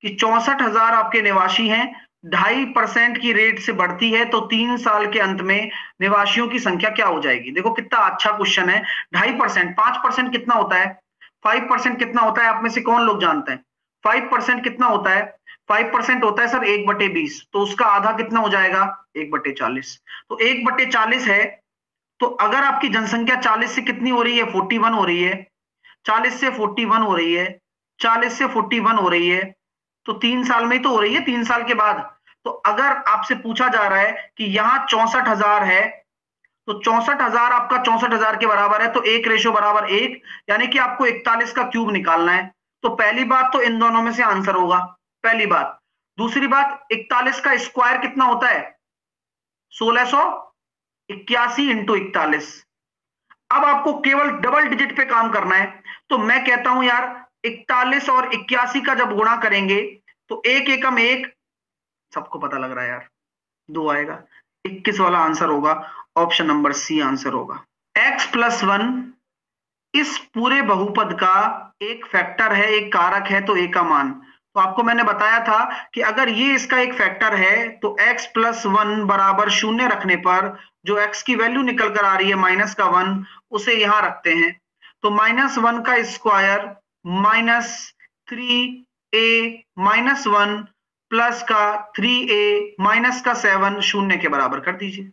कि 64,000 आपके निवासी हैं, 2.5% की रेट से बढ़ती है, तो 3 साल के अंत में निवासियों की संख्या क्या हो जाएगी? देखो कितना अच्छा क्वेश्चन है। 2.5%, 5% कितना होता है? 5% कितना होता है? आप में से कौन लोग जानते हैं? 5% कितना होता है? 5% होता है सर 1/20, तो उसका आधा कितना हो जाएगा? 1/40। तो 1/40 है, तो अगर आपकी जनसंख्या 40 से कितनी हो रही है? 41 हो रही है। 40 से 41 हो रही है, 40 से 41 हो रही है, तो 3 साल में ही तो हो रही है, 3 साल के बाद। तो अगर आपसे पूछा जा रहा है कि यहां 64,000 है, तो 64,000 आपका 64,000 के बराबर है, तो 1:1, यानी कि आपको 41 का क्यूब निकालना है। तो पहली बात तो इन दोनों में से आंसर होगा, पहली बात। दूसरी बात, 41 का स्क्वायर कितना होता है? 1681 इंटू 41। अब आपको केवल डबल डिजिट पे काम करना है, तो मैं कहता हूं यार 41 और 81 का जब गुणा करेंगे तो एक एकम एक, सबको पता लग रहा है यार, 2 आएगा। 21 वाला आंसर होगा, ऑप्शन नंबर सी आंसर होगा। x+1 इस पूरे बहुपद का एक फैक्टर है, एक कारक है, तो a का मान। तो आपको मैंने बताया था कि अगर ये इसका एक फैक्टर है तो x+1 बराबर 0 रखने पर जो x की वैल्यू निकल कर आ रही है -1, उसे यहां रखते हैं। तो -1 का स्क्वायर -3a-1 प्लस का 3a-7 0 के बराबर कर दीजिए।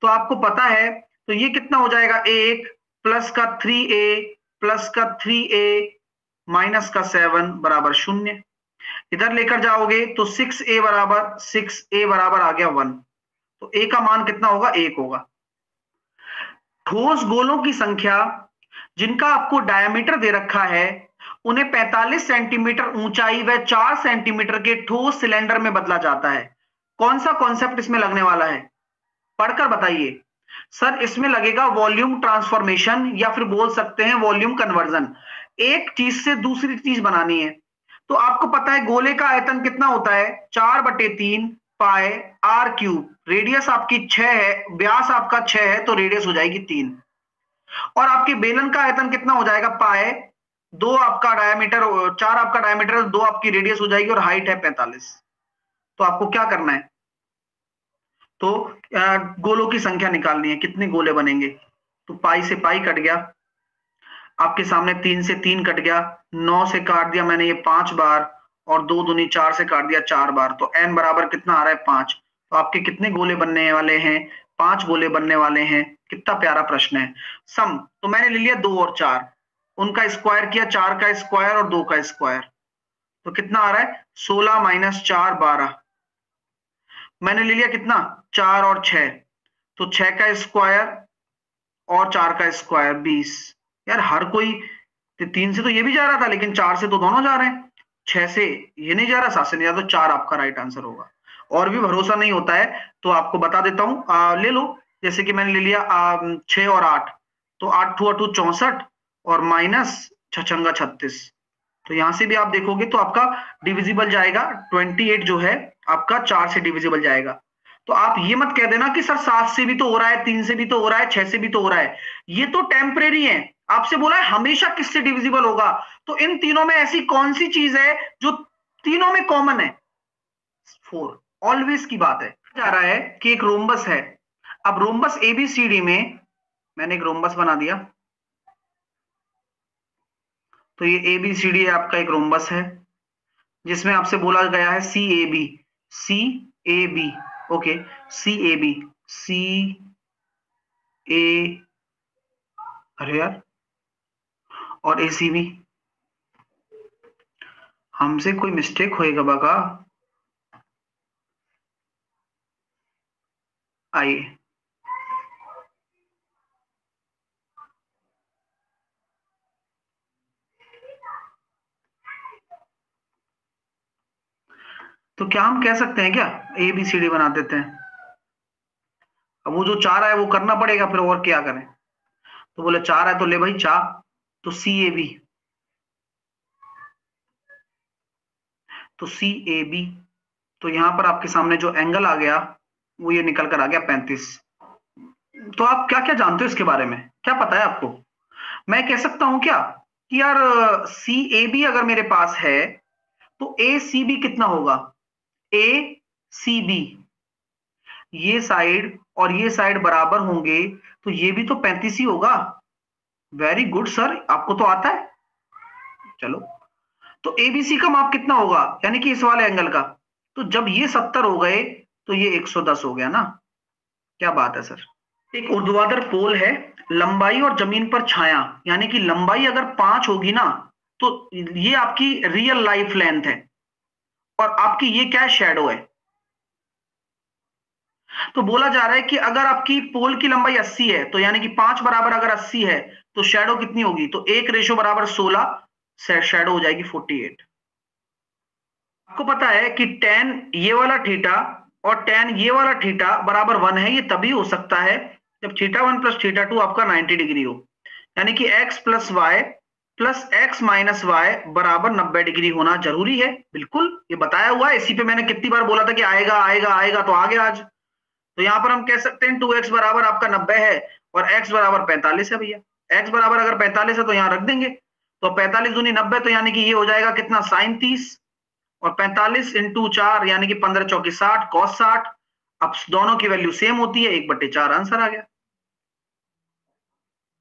तो आपको पता है, तो ये कितना हो जाएगा? 1 प्लस का 3a प्लस का 3a माइनस का 7 बराबर 0। इधर लेकर जाओगे तो 6a बराबर आ गया 1। तो a का मान कितना होगा? 1 होगा। ठोस गोलों की संख्या जिनका आपको डायमीटर दे रखा है, उन्हें 45 सेंटीमीटर ऊंचाई व 4 सेंटीमीटर के ठोस सिलेंडर में बदला जाता है। कौन सा कॉन्सेप्ट इसमें लगने वाला है? पढ़कर बताइए। सर इसमें लगेगा वॉल्यूम ट्रांसफॉर्मेशन, या फिर बोल सकते हैं वॉल्यूम कन्वर्जन। एक चीज से दूसरी चीज बनानी है। तो आपको पता है गोले का आयतन कितना होता है? 4/3 पाए r³। रेडियस आपकी 6 है, व्यास आपका 6 है, तो रेडियस हो जाएगी 3। और आपके बेलन का आयतन कितना हो जाएगा? पाए 2 आपका डायमीटर, 4 आपका डायमीटर, 2 आपकी रेडियस हो जाएगी, और हाइट है 45। तो आपको क्या करना है? तो गोलों की संख्या निकालनी है, कितने गोले बनेंगे। तो पाई से पाई कट गया, आपके सामने 3 से 3 कट गया, 9 से काट दिया मैंने ये 5 बार, और 2 दूनी 4 से काट दिया 4 बार। तो n बराबर कितना आ रहा है? 5। तो आपके कितने गोले बनने वाले हैं? 5 गोले बनने वाले हैं। कितना प्यारा प्रश्न है। सम तो मैंने ले लिया 2 और 4, उनका स्क्वायर किया, 4 का स्क्वायर और 2 का स्क्वायर, तो कितना आ रहा है? 16 - 4 12। मैंने ले लिया कितना? 4 और 6, तो 6 का स्क्वायर और 4 का स्क्वायर 20। यार हर कोई 3 से तो ये भी जा रहा था, लेकिन 4 से तो दोनों जा रहे हैं। 6 से ये नहीं जा रहा, 7 से नहीं जा रहा, तो 4 आपका राइट आंसर होगा। और भी भरोसा नहीं होता है तो आपको बता देता हूं, ले लो। जैसे कि मैंने ले लिया 6 और 8, तो 8 2 64 और माइनस 6 36। तो यहां से भी आप देखोगे तो आपका डिविजिबल जाएगा, 28 जो है आपका 4 से डिविजिबल जाएगा। तो आप ये मत कह देना कि सर 7 से भी तो हो रहा है, 3 से भी तो हो रहा है, 6 से भी तो हो रहा है। ये तो टेम्परेरी है। आपसे बोला है हमेशा किससे डिविजिबल होगा, तो इन तीनों में ऐसी कौन सी चीज है जो तीनों में कॉमन है? 4। ऑलवेज की बात है। जा रहा है कि एक रोम्बस है। अब रोम्बस एबीसीडी में मैंने एक रोम्बस बना दिया, तो ये एबीसीडी आपका एक रोम्बस है, जिसमें आपसे बोला गया है C A B, C A B, okay, C A B, C A, अरे यार, और ए सी बी। हमसे कोई मिस्टेक होएगा बाका। आइए, तो क्या हम कह सकते हैं क्या ए बी सी डी बना देते हैं? अब वो जो चाह रहा है वो करना पड़ेगा, फिर और क्या करें। तो बोले चाह रहा है तो ले भाई चाह, तो सी ए बी, तो सी ए बी, तो यहां पर आपके सामने जो एंगल आ गया वो ये निकल कर आ गया 35। तो आप क्या क्या जानते हो इसके बारे में, क्या पता है आपको? मैं कह सकता हूं क्या कि यार सी ए बी अगर मेरे पास है तो ए सी बी कितना होगा, ए सी बी, ये साइड और ये साइड बराबर होंगे तो ये भी तो 35 ही होगा। वेरी गुड सर, आपको तो आता है। चलो, तो एबीसी का माप कितना होगा, यानी कि इस वाले एंगल का, तो जब ये 70 हो गए तो ये 110 हो गया ना। क्या बात है सर। एक ऊर्ध्वाधर पोल है, लंबाई और जमीन पर छाया, यानी कि लंबाई अगर 5 होगी ना तो ये आपकी रियल लाइफ लेंथ है और आपकी ये क्या है, शैडो है। तो बोला जा रहा है कि अगर आपकी पोल की लंबाई 80 है तो यानी कि 5 बराबर अगर 80 है तो शैडो कितनी होगी, तो 1 रेशो बराबर 16, शैडो हो जाएगी 48। आपको पता है कि tan ये वाला थीटा और tan ये वाला थीटा बराबर 1 है। ये तभी हो सकता है जब θ1 प्लस θ2 आपका 90 डिग्री हो, यानी कि x plus Y plus X minus Y बराबर 90 डिग्री होना जरूरी है। बिल्कुल, ये बताया हुआ है। इसी पे मैंने कितनी बार बोला था कि आएगा आएगा आएगा, तो आ गया आज। तो यहां पर हम कह सकते हैं 2x बराबर आपका 90 है और x बराबर 45 है भैया। x बराबर अगर 45 है तो यहां रख देंगे, तो 45 दूनी 90, तो यानी कि ये हो जाएगा कितना, साइन 30, और 45 इंटू 4 यानी कि 15 चौकी 60 कॉस 60। अब दोनों की वैल्यू सेम होती है, 1/4 आंसर आ गया।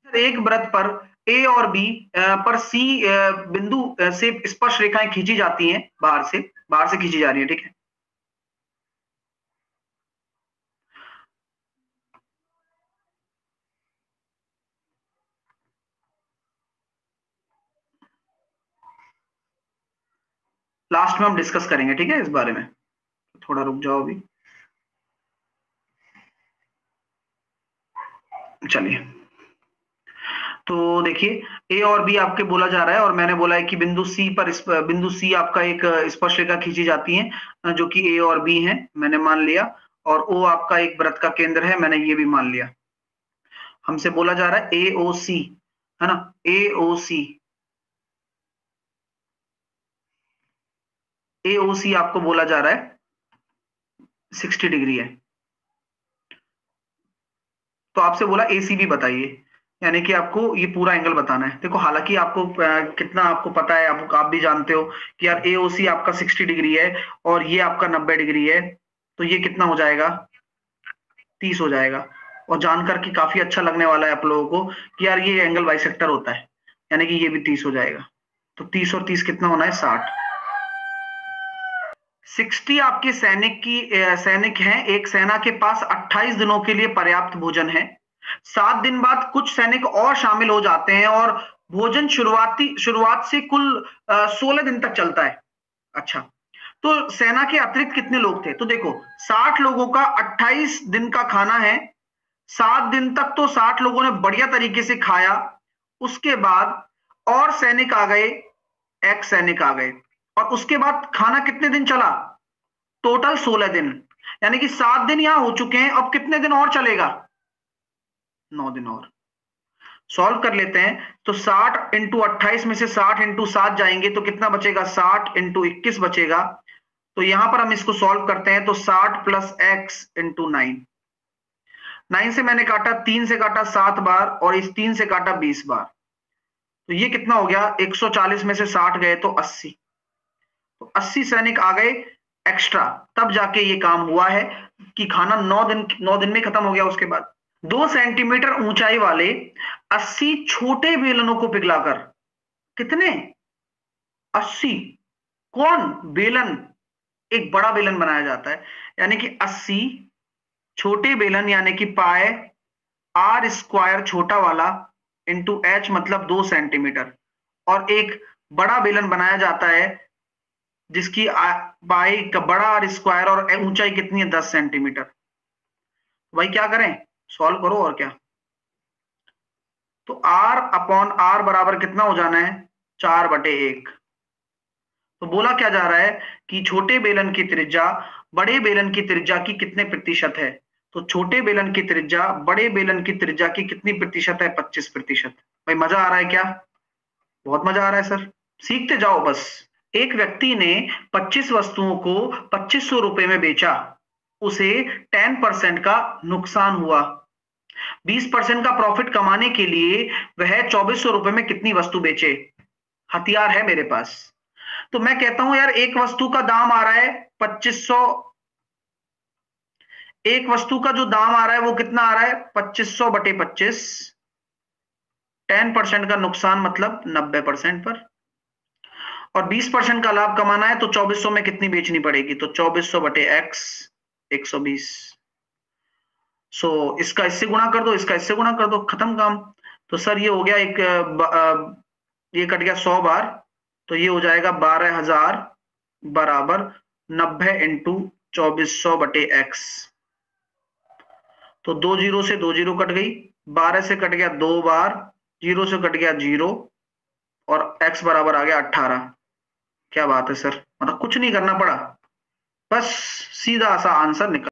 एक वृत्त पर ए और बी पर सी बिंदु से स्पर्श रेखाएं खींची जाती हैं, बाहर से खींची जा रही है, ठीक है। लास्ट में हम डिस्कस करेंगे, ठीक है, इस बारे में। थोड़ा रुक जाओ अभी, चलिए। तो देखिए, ए और बी आपके बोला जा रहा है और मैंने बोला है कि बिंदु सी पर बिंदु सी आपका एक स्पर्श रेखा खींची जाती है जो कि ए और बी है, मैंने मान लिया। और ओ आपका एक वृत्त का केंद्र है, मैंने ये भी मान लिया। हमसे बोला जा रहा है ए ओ सी, है ना, ए ओ सी, ए ओ सी आपको बोला जा रहा है 60 डिग्री है। तो आपसे बोला एसीबी बताइए, यानी कि आपको ये पूरा एंगल बताना है। देखो, हालांकि आपको कितना आपको पता है, आप भी जानते हो कि यार एओसी आपका 60 डिग्री है और ये आपका 90 डिग्री है, तो ये कितना हो जाएगा, 30 हो जाएगा। और जानकर के काफी अच्छा लगने वाला है आप लोगों को कि यार ये एंगल बाइसेक्टर होता है, यानी कि ये भी 30 हो जाएगा। तो 30 और 30 कितना होना है, 60। 60 आपके सैनिक हैं। एक सेना के पास 28 दिनों के लिए पर्याप्त भोजन है। 7 दिन बाद कुछ सैनिक और शामिल हो जाते हैं और भोजन शुरुआत से कुल 16 दिन तक चलता है। अच्छा, तो सेना के अतिरिक्त कितने लोग थे, तो देखो 60 लोगों का 28 दिन का खाना है। 7 दिन तक तो 60 लोगों ने बढ़िया तरीके से खाया। उसके बाद और सैनिक आ गए, एक्स सैनिक आ गए, और उसके बाद खाना कितने दिन चला, टोटल 16 दिन, यानी कि 7 दिन यहां हो चुके हैं। अब कितने दिन और चलेगा, 9 दिन और। सॉल्व कर लेते हैं, तो 60 इंटू 28 में से 60 इंटू 7 जाएंगे तो कितना बचेगा, 60 इंटू 21 बचेगा। तो यहां पर हम इसको सॉल्व करते हैं, तो 60 प्लस एक्स इंटू 9, 9 से मैंने काटा, 3 से काटा 7 बार और इस 3 से काटा 20 बार, तो ये कितना हो गया, 140 में से 60 गए तो 80, तो 80 सैनिक आ गए एक्स्ट्रा, तब जाके ये काम हुआ है कि खाना 9 दिन में खत्म हो गया। उसके बाद 2 सेंटीमीटर ऊंचाई वाले 80 छोटे बेलनों को पिघलाकर, कितने, 80, कौन, बेलन, एक बड़ा बेलन बनाया जाता है, यानी कि 80 छोटे बेलन, यानी कि पाए आर स्क्वायर छोटा वाला इंटू एच मतलब 2 सेंटीमीटर, और एक बड़ा बेलन बनाया जाता है जिसकी पाई का बड़ा आर स्क्वायर और ऊंचाई कितनी है, 10 सेंटीमीटर। भाई क्या करें, सॉल्व करो और क्या। तो आर अपॉन आर बराबर कितना हो जाना है, 4/1। तो बोला क्या जा रहा है कि छोटे बेलन की त्रिज्या बड़े बेलन की त्रिज्या की कितने प्रतिशत है, तो छोटे बेलन की त्रिज्या बड़े बेलन की त्रिज्या की कितनी प्रतिशत है, 25%। भाई मजा आ रहा है क्या, बहुत मजा आ रहा है सर, सीखते जाओ बस। एक व्यक्ति ने 25 वस्तुओं को 2500 रुपए में बेचा, उसे 10% का नुकसान हुआ। 20% का प्रॉफिट कमाने के लिए वह 2400 रुपए में कितनी वस्तु बेचे। हथियार है मेरे पास, तो मैं कहता हूं यार एक वस्तु का दाम आ रहा है 2500, एक वस्तु का जो दाम आ रहा है वो कितना आ रहा है 2500 बटे 25, 10% का नुकसान मतलब 90% पर, और 20% का लाभ कमाना है तो 2400 में कितनी बेचनी पड़ेगी, तो 2400 बटे एक्स 120। सो इसका इससे गुणा कर दो, इसका इससे गुणा कर दो, खत्म काम। तो सर ये हो गया एक ये कट गया 100 बार, तो ये हो जाएगा 12,000 बराबर 90 इंटू 2400 बटे एक्स। तो 2 जीरो से 2 जीरो कट गई, 12 से कट गया 2 बार, 0 से कट गया 0, और x बराबर आ गया 18। क्या बात है सर, मतलब कुछ नहीं करना पड़ा, बस सीधा सा आंसर निकल